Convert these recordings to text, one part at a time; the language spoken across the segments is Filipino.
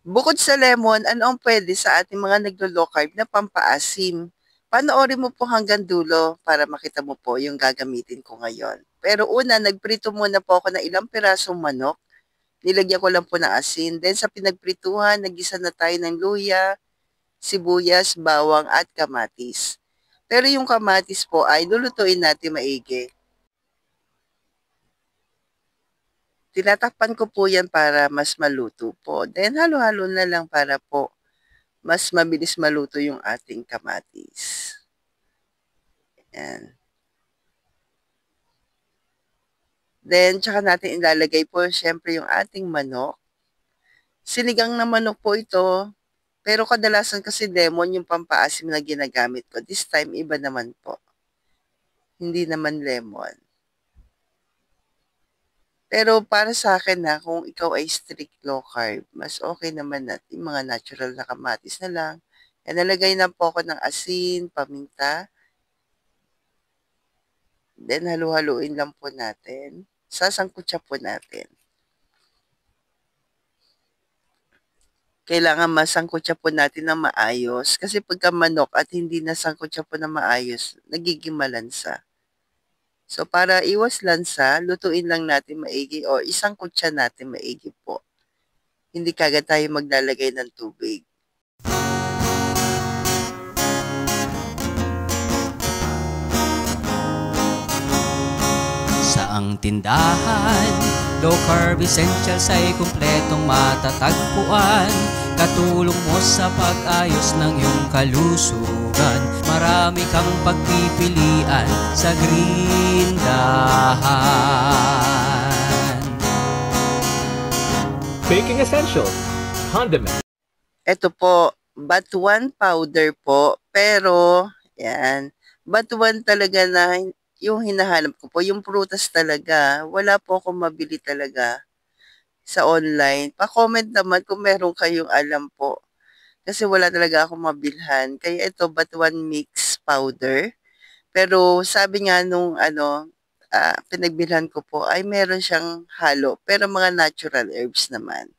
Bukod sa lemon, ano ang pwede sa ating mga naglo-low carb na pampaasim? Panoorin mo po hanggang dulo para makita mo po yung gagamitin ko ngayon. Pero una, nagprito muna po ako ng ilang pirasong manok. Nilagyan ko lang po ng asin. Then sa pinagprituhan, nagisa na tayo ng luya, sibuyas, bawang at kamatis. Pero yung kamatis po ay lulutuin natin maigi. Tinatakpan ko po yan para mas maluto po. Then halo-halo na lang para po mas mabilis maluto yung ating kamatis. Yan. Then, tsaka natin ilalagay po syempre yung ating manok. Sinigang na manok po ito. Pero kadalasan kasi lemon yung pampaasim na ginagamit ko. This time, iba naman po. Hindi naman lemon. Pero para sa akin na kung ikaw ay strict low carb, mas okay naman na yung mga natural na kamatis na lang. Yan, nalagay na po ako ng asin, paminta. Then, halu-haluin lang po natin. Sasangkutsa po natin. Kailangan masangkutsa po natin ng maayos. Kasi pagka manok at hindi nasangkutsa po ng maayos, nagiging malansa. So, para iwas lansa, lutuin lang natin maigi o isangkutsa natin maigi po. Hindi kagad tayo maglalagay ng tubig. Saang tindahan, low carb essentials ay kumpletong matatagpuan. Katulong mo sa pag-ayos ng iyong kalusugan. Marami kang pagpipilian sa grindahan. Baking Essentials, condiment. Ito po, batuan powder po. Pero, yan, batuan talaga na yung hinahanap ko po, yung prutas talaga. Wala po akong mabili talaga sa online. Pa-comment naman kung meron kayong alam po. Kasi wala talaga akong mabilhan. Kaya ito, batuan mix powder. Pero sabi nga nung pinagbilhan ko po, ay meron siyang halo. Pero mga natural herbs naman.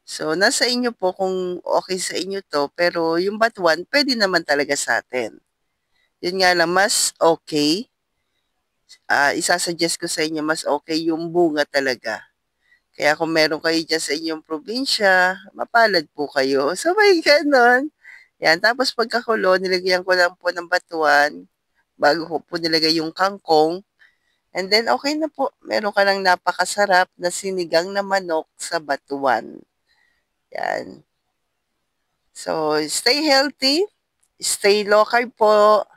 So, nasa inyo po kung okay sa inyo to. Pero yung batuan, pwede naman talaga sa atin. Yun nga lang, mas okay. Isasuggest ko sa inyo, mas okay yung bunga talaga. Kaya kung meron kayo dyan sa inyong probinsya, mapalad po kayo. So, may ganon. Yan. Tapos pagkakulo, nilagyan ko lang po ng batuan bago ko po nilagay yung kangkong. And then, okay na po. Meron ka lang napakasarap na sinigang na manok sa batuan. Yan. So, stay healthy. Stay low carb po.